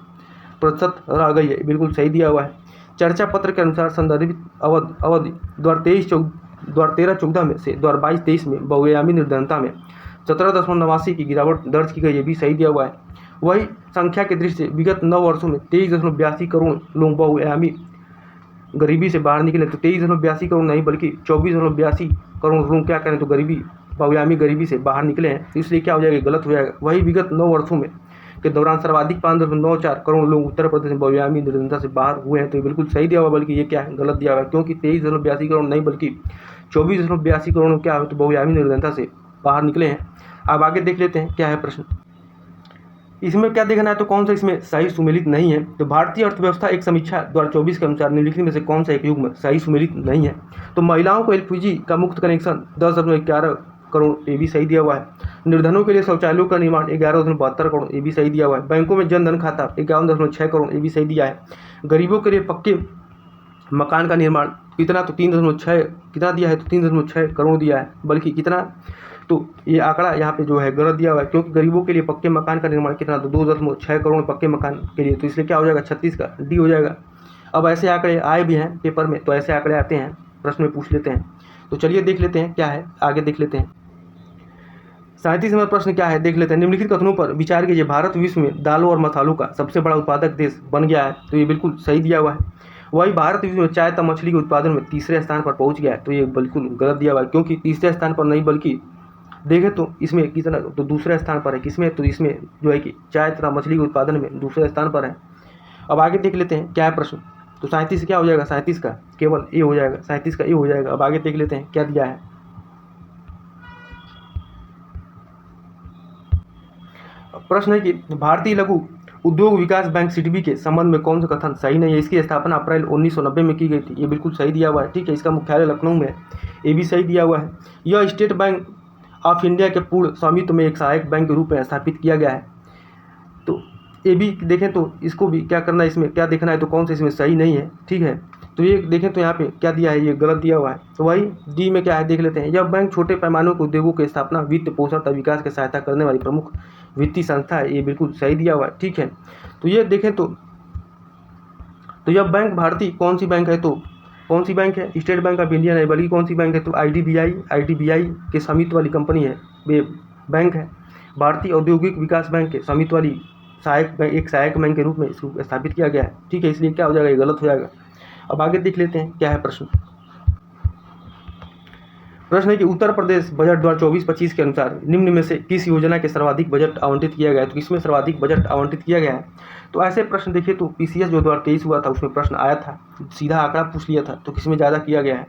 रह गई है। बिल्कुल सही दिया हुआ है। चर्चा पत्र के अनुसार संदर्भित अवधि 2013-14 में से 2022-23 में बहुआयामी निर्धनता में 17.89 की गिरावट दर्ज की गई, ये भी सही दिया हुआ है। वही संख्या की दृष्टि से विगत 9 वर्षों में 23.82 करोड़ लोग बहुआयामी गरीबी से बाहर निकले। तो 23.82 करोड़ नहीं बल्कि 24.82 करोड़ लोग क्या करें, तो गरीबी बहुआयामी गरीबी से बाहर निकले हैं, तो इसलिए क्या हो जाएगा, गलत हो जाएगा। वही विगत 9 वर्षों में के दौरान सर्वाधिक 5.94 करोड़ लोग उत्तर प्रदेश में बहुआयामी निर्धनता से बाहर हुए हैं, तो ये बिल्कुल सही दिया हुआ, बल्कि ये क्या है, गलत दिया हुआ है, क्योंकि 23.82 करोड़ नहीं बल्कि 24.82 करोड़ क्या है, तो बहुआयामी निर्धनता से बाहर निकले हैं। अब आगे देख लेते हैं क्या है प्रश्न। इसमें क्या देखना है, तो कौन सा इसमें सही सुमेलित नहीं है। तो भारतीय अर्थव्यवस्था एक समीक्षा 2024 के अनुसार निम्नलिखित में से कौन सा एक युग्म सही सुमेलित नहीं है। तो महिलाओं को एलपीजी का मुफ्त कनेक्शन 10.11 करोड़, ये भी सही दिया हुआ है। निर्धनों के लिए शौचालयों का निर्माण 11.72 करोड़, ये भी सही दिया हुआ है। बैंकों में जन धन खाता 51.6 करोड़, ये भी सही दिया है। गरीबों के लिए पक्के मकान का निर्माण कितना, तो 3.6 कितना दिया है, तो 3.6 करोड़ दिया है, बल्कि कितना, तो ये आंकड़ा यहाँ पे जो है गलत दिया हुआ है, क्योंकि गरीबों के लिए पक्के मकान का निर्माण कितना, तो 2.6 करोड़ पक्के मकान के लिए, तो इसलिए क्या हो जाएगा, 36 का डी हो जाएगा। अब ऐसे आंकड़े आए भी हैं पेपर में, तो ऐसे आंकड़े आते हैं, प्रश्न में पूछ लेते हैं। तो चलिए देख लेते हैं क्या है, आगे देख लेते हैं। 37 नंबर प्रश्न क्या है, देख लेते हैं। निम्नलिखित कथनों पर विचार कीजिए, भारत विश्व में दालों और मसालों का सबसे बड़ा उत्पादक देश बन गया है, तो ये बिल्कुल सही दिया हुआ है। वही भारत विश्व में चाय तथा मछली के उत्पादन में तीसरे स्थान पर पहुंच गया है, तो ये बिल्कुल गलत दिया हुआ है, क्योंकि तीसरे स्थान पर नहीं बल्कि देखें तो इसमें कितना, तो दूसरे स्थान पर है। किसमें, तो इसमें जो है कि चाय तथा मछली के उत्पादन में दूसरे स्थान पर है। अब आगे देख लेते हैं क्या है प्रश्न। तो 37 क्या हो जाएगा, 37 का केवल ए हो जाएगा, 37 का ए हो जाएगा। अब आगे देख लेते हैं क्या दिया है। प्रश्न है कि भारतीय लघु उद्योग विकास बैंक सिडबी के संबंध में कौन सा कथन सही नहीं है। इसकी स्थापना अप्रैल 1990 में की गई थी, ये बिल्कुल सही दिया हुआ है, ठीक है। इसका मुख्यालय लखनऊ में है, ये भी सही दिया हुआ है। यह स्टेट बैंक ऑफ इंडिया के पूर्ण स्वामित्व में एक सहायक बैंक के रूप में स्थापित किया गया है। तो ये भी देखें तो इसको भी क्या करना है, इसमें क्या देखना है, तो कौन सा इसमें सही नहीं है, ठीक है। तो ये देखें तो यहाँ पे क्या दिया है, ये गलत दिया हुआ है। तो वही डी में क्या है देख लेते हैं। यह बैंक छोटे पैमाने के उद्योगों की स्थापना, वित्त पोषण तथा विकास की सहायता करने वाली प्रमुख वित्तीय संस्था है, ये बिल्कुल सही दिया हुआ है, ठीक है। तो ये देखें तो यह बैंक भारतीय कौन सी बैंक है, तो कौन सी बैंक है, स्टेट बैंक ऑफ इंडिया नहीं बल्कि कौन सी बैंक है, तो आईडीबीआई के स्वामित्व वाली कंपनी है, वे बैंक है। भारतीय औद्योगिक विकास बैंक के स्वामित्व वाली एक सहायक बैंक के रूप में इसको स्थापित किया गया है, ठीक है। इसलिए क्या हो जाएगा, ये गलत हो जाएगा। अब आगे देख लेते हैं क्या है प्रश्न। प्रश्न है कि उत्तर प्रदेश बजट 2024-25 के अनुसार निम्न में से किस योजना के सर्वाधिक बजट आवंटित किया गया है। तो किसमें सर्वाधिक बजट आवंटित किया गया है, तो ऐसे प्रश्न देखिए तो पीसीएस जो 2023 हुआ था उसमें प्रश्न आया था, सीधा आंकड़ा पूछ लिया था, तो किसमें ज़्यादा किया गया है।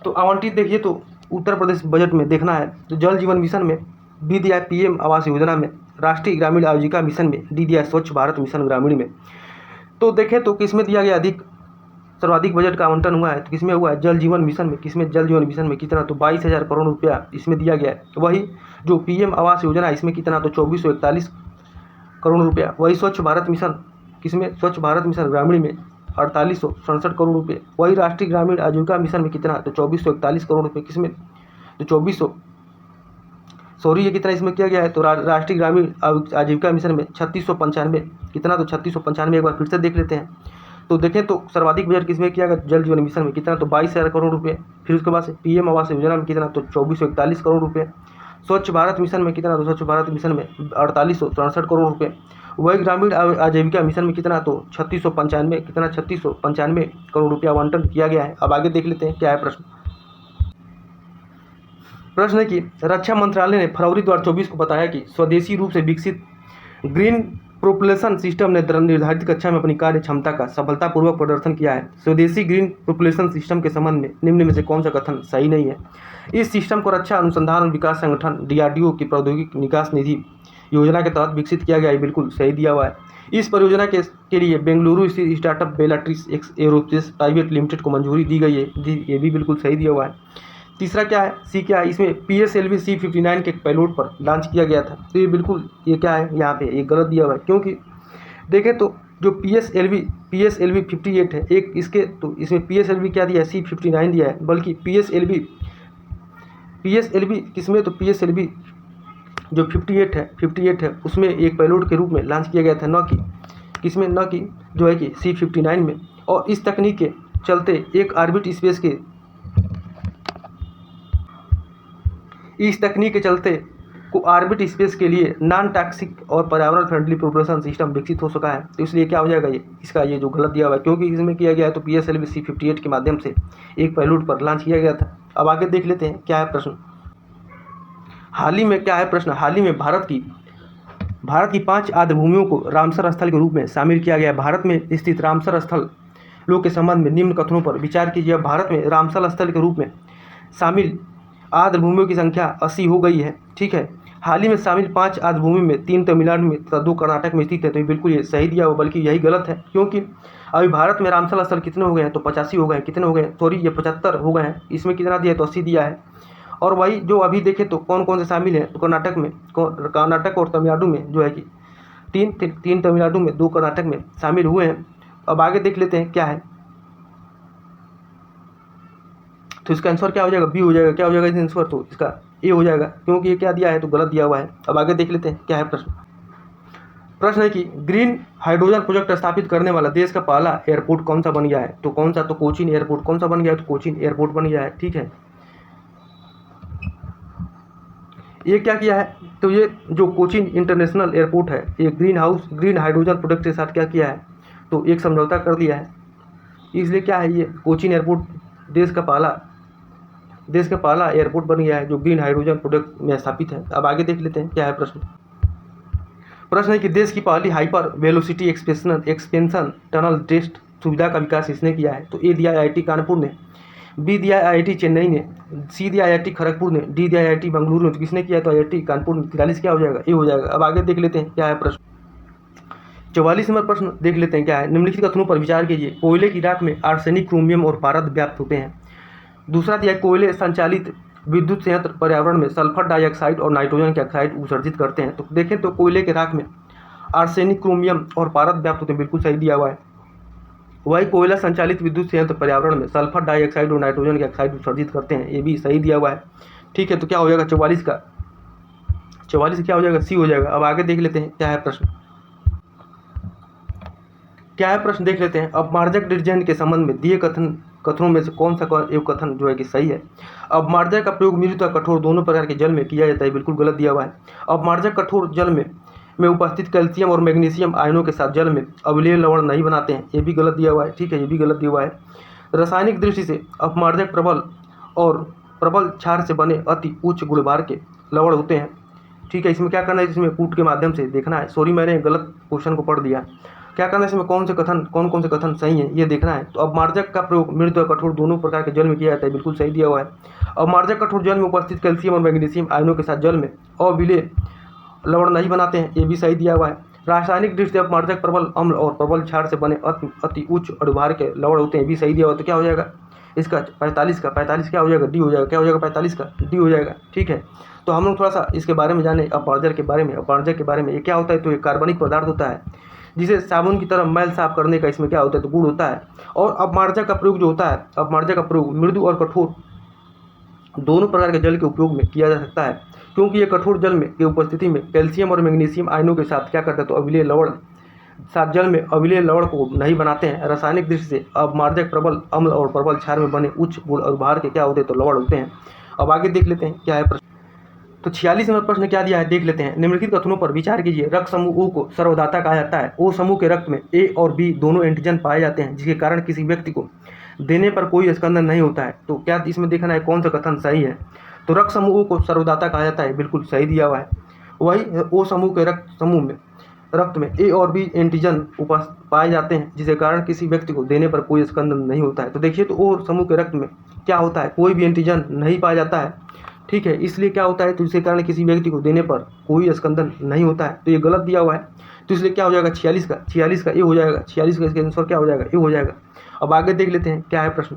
तो आवंटित देखिए तो उत्तर प्रदेश बजट में देखना है तो जल जीवन मिशन में, दीदिया पीएम आवास योजना में, राष्ट्रीय ग्रामीण आजीविका मिशन में, दीदिया स्वच्छ भारत मिशन ग्रामीण में। तो देखें तो किसमें दिया गया अधिक सर्वाधिक बजट का आवंटन हुआ है, तो किसमें हुआ है, जल जीवन मिशन में। किसमें, जल जीवन मिशन में कितना, तो 22,000 करोड़ रुपया इसमें दिया गया है। वही जो पीएम आवास योजना इसमें कितना, तो 2441 करोड़ रुपया। वही स्वच्छ भारत मिशन, किसमें, स्वच्छ भारत मिशन ग्रामीण में 4867 करोड़ रुपये। वही राष्ट्रीय ग्रामीण आजीविका मिशन में कितना, तो 2441 करोड़ रुपये। किसमें, तो ये कितना इसमें किया गया है, तो राष्ट्रीय ग्रामीण आजीविका मिशन में 3695 कितना, तो 3695। एक बार फिर से देख लेते हैं तो देखें तो सर्वाधिक बजट किसमें किया गया, जल जीवन मिशन में कितना, तो 22,000 करोड़ रुपये। फिर उसके बाद से पीएम आवास योजना में कितना, तो 2441 करोड़ रुपये। स्वच्छ भारत मिशन में कितना, तो स्वच्छ भारत मिशन में 4867 करोड़ रुपये। वही ग्रामीण आजीविका मिशन में कितना, तो 3695 कितना, 3695 करोड़ रुपया आवंटन किया गया है। अब आगे देख लेते हैं क्या है प्रश्न। प्रश्न है कि रक्षा मंत्रालय ने फरवरी 2024 को बताया कि स्वदेशी रूप से विकसित ग्रीन प्रोपल्शन सिस्टम ने निर्धारित कक्षा में अपनी कार्य क्षमता का सफलतापूर्वक प्रदर्शन किया है। स्वदेशी ग्रीन प्रोपल्शन सिस्टम के संबंध में निम्न में से कौन सा कथन सही नहीं है। इस सिस्टम को रक्षा अनुसंधान और विकास संगठन डीआरडीओ की प्रौद्योगिकी विकास निधि योजना के तहत विकसित किया गया है, बिल्कुल सही दिया हुआ है। इस परियोजना के लिए बेंगलुरु स्थित स्टार्टअप बेलाट्रिस एरोस्पेस प्राइवेट लिमिटेड को मंजूरी दी गई है, ये भी बिल्कुल सही दिया हुआ है। तीसरा क्या है, सी क्या है, इसमें PSLV C59 के पैलोड पर लॉन्च किया गया था, तो ये बिल्कुल ये क्या है, यहाँ पे ये गलत दिया हुआ है, क्योंकि देखें तो जो PSLV 58 है एक इसके, तो इसमें PSLV क्या दिया है, C59 दिया है, बल्कि PSLV किसमें, तो PSLV जो 58 है उसमें एक पैलोड के रूप में लॉन्च किया गया था, न कि किसमें, न कि जो है कि C59 में। और इस तकनीक के चलते एक ऑर्बिट स्पेस के ऑर्बिट स्पेस के लिए नॉन टॉक्सिक और पर्यावरण फ्रेंडली प्रोपल्शन सिस्टम विकसित हो सका है। तो इसलिए क्या हो जाएगा, ये इसका ये जो गलत दिया हुआ है, क्योंकि इसमें किया गया है तो PSLV C58 के माध्यम से एक पैलोड पर लॉन्च किया गया था। अब आगे देख लेते हैं क्या है प्रश्न। हाल ही में क्या है प्रश्न, हाल ही में भारत की 5 आर्द्र भूमियों को रामसर स्थल के रूप में शामिल किया गया। भारत में स्थित रामसर स्थल लोग के संबंध में निम्न कथनों पर विचार कीजिए। भारत में रामसर स्थल के रूप में शामिल आर्द्र भूमियों की संख्या 80 हो गई है। ठीक है, हाल ही में शामिल 5 आर्द्र भूमि में 3 तमिलनाडु में तथा 2 कर्नाटक में स्थित है। तो ये बिल्कुल ये सही दिया हुआ, बल्कि यही गलत है, क्योंकि अभी भारत में रामसर स्थल कितने हो गए हैं, तो 85 हो गए हैं। कितने हो गए, सॉरी ये 75 हो गए हैं। इसमें कितना दिया है, तो 80 दिया है। और वही जो अभी देखें तो कौन कौन से शामिल हैं, तो कर्नाटक और तमिलनाडु में जो है कि तीन तमिलनाडु में 2 कर्नाटक में शामिल हुए हैं। अब आगे देख लेते हैं क्या है, तो इसका आंसर क्या हो जाएगा, बी हो जाएगा। क्या हो जाएगा इसका आंसर, तो इसका ए हो जाएगा, क्योंकि ये क्या दिया है, तो गलत दिया हुआ है। अब आगे देख लेते हैं क्या है प्रश्न है कि ग्रीन हाइड्रोजन प्रोजेक्ट स्थापित करने वाला देश का पहला एयरपोर्ट कौन सा बन गया है, तो कौन सा, तो कोचीन एयरपोर्ट। कौन सा बन गया है, तो कोचीन एयरपोर्ट बन गया है। ठीक है, ये क्या किया है, तो ये जो कोचीन इंटरनेशनल एयरपोर्ट है, ये ग्रीन हाइड्रोजन प्रोजेक्ट के साथ क्या किया है, तो एक समझौता कर दिया है। इसलिए क्या है, ये कोचीन एयरपोर्ट देश का पहला एयरपोर्ट बन गया है जो ग्रीन हाइड्रोजन प्रोजेक्ट में स्थापित है। अब आगे देख लेते हैं क्या है प्रश्न है कि देश की पहली hyper velocity expansion tunnel test सुविधा का विकास इसने किया है, तो ए दिया IIT कानपुर ने, बी दिया IIT चेन्नई ने, सी दिया IIT खड़गपुर ने, डी दिया IIT बेंगलुरु ने। तो किसने किया, तो IIT कानपुर ने। 43 क्या हो जाएगा, ए हो जाएगा। अब आगे देख लेते हैं क्या है प्रश्न। 44 नंबर प्रश्न देख लेते हैं क्या है, निम्नलिखित कथनों पर विचार कीजिए। कोयले की राख में आर्सेनिक, क्रोमियम और पारद व्याप्त होते हैं। दूसरा दिया कोयले संचालित विद्युत संयंत्र पर्यावरण में सल्फर डाइऑक्साइड और नाइट्रोजन के ऑक्साइड उत्सर्जित करते हैं। तो देखें तो कोयले के राख में आर्सेनिक, क्रोमियम और पारद व्याप्त होते हैं, बिल्कुल सही दिया हुआ है। वही कोयला संचालित विद्युत संयंत्र पर्यावरण में सल्फर डाइऑक्साइड और नाइट्रोजन के ऑक्साइड उत्सर्जित करते हैं, ये भी सही दिया हुआ है। ठीक है, तो क्या हो जाएगा 44 क्या हो जाएगा, सी हो जाएगा। अब आगे देख लेते हैं क्या है प्रश्न देख लेते हैं। अपमार्जक डिटर्जेंट के संबंध में दिए कथनों में से कौन सा एक कथन जो है कि सही है। अपमार्जक का प्रयोग मृदु तथा कठोर दोनों प्रकार के जल में किया जाता है, बिल्कुल गलत दिया हुआ है। अपमार्जक कठोर जल में उपस्थित कैल्शियम और मैग्नीशियम आयनों के साथ जल में अम्लीय लवण नहीं बनाते हैं, ये भी गलत दिया हुआ है। ठीक है, ये भी गलत दिया हुआ है। रासायनिक दृष्टि से अपमार्जक प्रबल क्षार से बने अति उच्च गुणभार के लवण होते हैं। ठीक है, इसमें क्या करना है, इसमें कूट के माध्यम से देखना है। सॉरी, मैंने गलत क्वेश्चन को पढ़ दिया। क्या करना है, इसमें कौन कौन से कथन सही है ये देखना है। तो अपमार्जक का प्रयोग मृदु और कठोर दोनों प्रकार के जल में किया जाता है, बिल्कुल सही दिया हुआ है। अपमार्जक कठोर जल में उपस्थित कैल्शियम और मैग्नीशियम आयनों के साथ जल में अविलेय लवण नहीं बनाते हैं, ये भी सही दिया हुआ है। रासायनिक दृष्टि से अपमार्जक प्रबल अम्ल और प्रबल क्षार से बने अति उच्च अणुभार के लवण होते हैं, भी सही दिया हुआ। तो क्या हो जाएगा इसका 45 क्या हो जाएगा, डी हो जाएगा। क्या हो जाएगा 45 का, डी हो जाएगा। ठीक है, तो हम लोग थोड़ा सा इसके बारे में जाने अपमार्जक के बारे में। ये क्या होता है, तो ये कार्बनिक पदार्थ होता है जिसे साबुन की तरह मैल साफ करने का इसमें क्या होता है, तो गुण होता है। और अपमार्जक का प्रयोग जो होता है, अपमार्जक का प्रयोग मृदु और कठोर दोनों प्रकार के जल के उपयोग में किया जा सकता है, क्योंकि ये कठोर जल में की उपस्थिति में कैल्शियम और मैग्नीशियम आयनों के साथ क्या करते हैं, तो अविलेय लवण साथ जल में अविलेय लवण को नहीं बनाते हैं। रासायनिक दृष्टि से अपमार्जक प्रबल अम्ल और प्रबल क्षार में बने उच्च गुण और भार के क्या होते हैं, तो लवण होते हैं। अब आगे देख लेते हैं क्या है प्रश्न। तो 46 नंबर प्रश्न क्या दिया है देख लेते हैं। निम्नलिखित कथनों पर विचार कीजिए। रक्त समूह ओ को सर्वदाता कहा जाता है। ओ समूह के रक्त में ए और बी दोनों एंटीजन पाए जाते हैं, जिसके कारण किसी व्यक्ति को देने पर कोई स्कंदन नहीं होता है। तो क्या इसमें देखना है कौन सा कथन सही है। तो रक्त समूह ओ को सर्वदाता कहा जाता है, बिल्कुल सही दिया हुआ है। वही ओ समूह के रक्त में ए और बी एंटीजन पाए जाते हैं, जिसके कारण किसी व्यक्ति को देने पर कोई स्कंदन नहीं होता है। तो देखिए, तो ओ समूह के रक्त में क्या होता है, कोई भी एंटीजन नहीं पाया जाता है। ठीक है, इसलिए क्या होता है, तो इसके कारण किसी व्यक्ति को देने पर कोई स्कंदन नहीं होता है। तो ये गलत दिया हुआ है, तो इसलिए क्या हो जाएगा 46 का ए हो जाएगा। 46 का इसका आंसर क्या हो जाएगा, ए हो जाएगा। अब आगे देख लेते हैं क्या है प्रश्न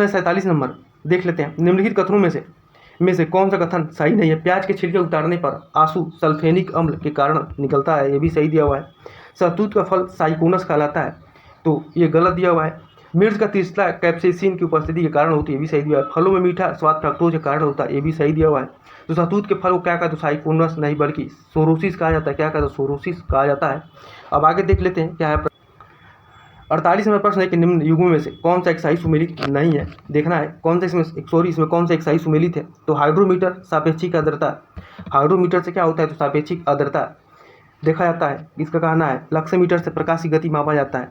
है 47 नंबर देख लेते हैं। निम्नलिखित कथनों में से कौन सा कथन सही नहीं है। प्याज के छिलके उतारने पर आंसू सल्फेनिक अम्ल के कारण निकलता है, ये भी सही दिया हुआ है। शहतूत का फल साइकोनस कहलाता है, तो ये गलत दिया हुआ है। मिर्च का तीसरा कैप्सेसिन की उपस्थिति के कारण होती है, ये भी सही दिया है। फलों में मीठा स्वाद फ्रक्टोज के कारण होता है, ये भी सही दिया हुआ है। तो शहतूत के फल को क्या कहते हैं, तो साइकोनस नहीं बल्कि सोरोसिस कहा जाता है। क्या कहते हैं, सोरोसिस कहा जाता है। अब आगे देख लेते हैं क्या है 48 नंबर प्रश्न है कि निम्न युग्मों में से कौन सा एक सही सुमेलित नहीं है। देखना है कौन सा इसमें कौन सा एक सही सुमेलित है। तो हाइड्रोमीटर सापेक्षिक आर्द्रता, हाइड्रोमीटर से क्या होता है, तो सापेक्षिक आर्द्रता देखा जाता है, इसका कहना है। लक्सीमीटर से प्रकाश की गति मापा जाता है,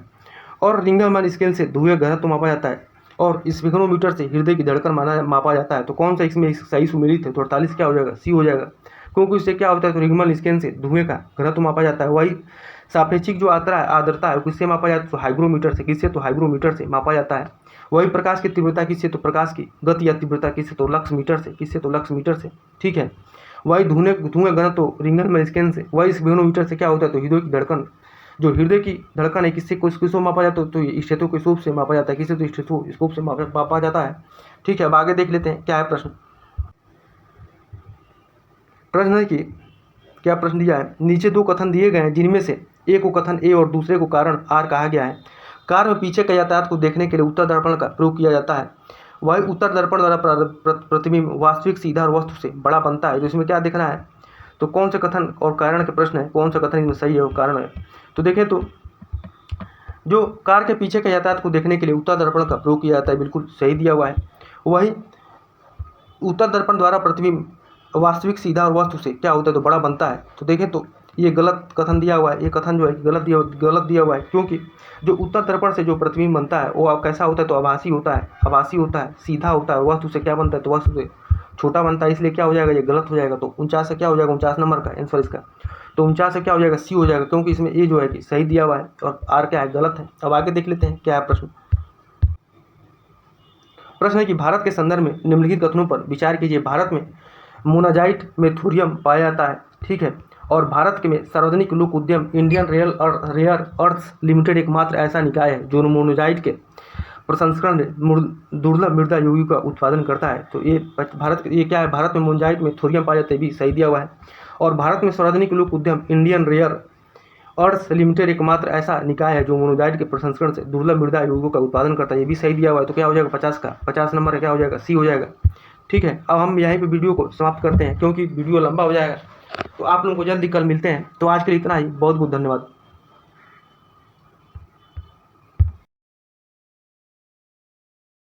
और रिंगलमैन स्केल से धुएं घनत्व मापा जाता है। और स्पेक्ट्रोमीटर से हृदय की धड़कन मापा जाता है। तो कौन सा इसमें सही सुमेलित है? तो 48 क्या हो जाएगा? सी हो जाएगा, क्योंकि इससे क्या होता है? तो रिंगमल स्केल से धुएं का घनत्व मापा जाता है। वही सापेक्षिक जो आर्द्रता है किससे मापा जाता है? तो हाइग्रोमीटर से। किससे? तो हाइग्रोमीटर से मापा जाता है। वही प्रकाश की तीव्रता किससे? तो प्रकाश की गति या तीव्रता किससे? तो लक्स मीटर से। किससे? तो लक्स मीटर से। ठीक है, वही धुएं घनत्व तो रिंगमल स्केल से। वही स्पेक्ट्रोमीटर से क्या होता है? तो हृदय की धड़कन, जो हृदय की धड़कन है किससे किसको मापा जाता है? तो स्टेथोस्कोप से मापा जाता है। किससे? तो स्टेथोस्कोप से मापा जाता है। ठीक है, अब आगे देख लेते हैं क्या है प्रश्न। प्रश्न है कि क्या प्रश्न दिया है? नीचे दो कथन दिए गए हैं जिनमें से एक को कथन ए और दूसरे को कारण आर कहा गया है। कार में पीछे के यातायात को देखने के लिए उत्तर दर्पण का प्रयोग किया जाता है। वही उत्तर दर्पण द्वारा प्रतिबिंब वास्तविक सीधा और वस्तु से बड़ा बनता है। तो इसमें क्या देखना है? तो कौन से कथन और कारण के प्रश्न है, कौन सा कथन इसमें सही है और कारण है? तो देखें तो जो कार के पीछे के यातायात को देखने के लिए उत्तर दर्पण का प्रयोग किया जाता है, बिल्कुल सही दिया हुआ है। वही उत्तर दर्पण द्वारा प्रतिबिंब वास्तविक सीधा और वस्तु से क्या होता है? तो बड़ा बनता है। तो देखें तो ये गलत कथन दिया हुआ है। ये कथन जो है गलत दिया हुआ है, क्योंकि जो उत्तर दर्पण से जो प्रतिबिंब बनता है वो कैसा होता है? तो आभासी होता है। आभासी होता है, सीधा होता है। वस्तु से क्या बनता है? तो वस्तु से छोटा बनता है। इसलिए क्या हो जाएगा? ये गलत हो जाएगा। तो 49 से क्या हो जाएगा? 49 नंबर का आंसर इसका। तो 49 से क्या हो जाएगा? सी हो जाएगा, क्योंकि इसमें ए जो है कि सही दिया हुआ है और आर क्या है? गलत है। अब आगे देख लेते हैं क्या है प्रश्न। प्रश्न है कि भारत के संदर्भ में निम्नलिखित कथनों पर विचार कीजिए। भारत में मोनाजाइट में थोरियम पाया जाता है। ठीक है, और भारत के में सार्वजनिक लोक उद्यम इंडियन रेयर अर्थ्स लिमिटेड एकमात्र ऐसा निकाय है जो मोनाजाइट के प्रसंस्करण दुर्लभ मृदा यौगिक का उत्पादन करता है। तो ये क्या है? भारत में मोनाजाइट में थोरियम पाया जाता है, भी सही दिया हुआ है। और भारत में सार्वजनिक लोक उद्यम इंडियन रेयर अर्थ्स लिमिटेड एकमात्र ऐसा निकाय है जो मोनाजाइट के प्रसंस्करण से दुर्लभ मृदा यौगिकों का उत्पादन करता है। ये भी सही दिया हुआ है। तो क्या हो जाएगा? 50 का 50 नंबर है, क्या हो जाएगा? सी हो जाएगा। ठीक है, अब हम यहीं पे वीडियो को समाप्त करते हैं, क्योंकि वीडियो लंबा हो जाएगा। तो आप लोगों को जल्दी कल मिलते हैं। तो आज के लिए इतना ही। बहुत बहुत धन्यवाद।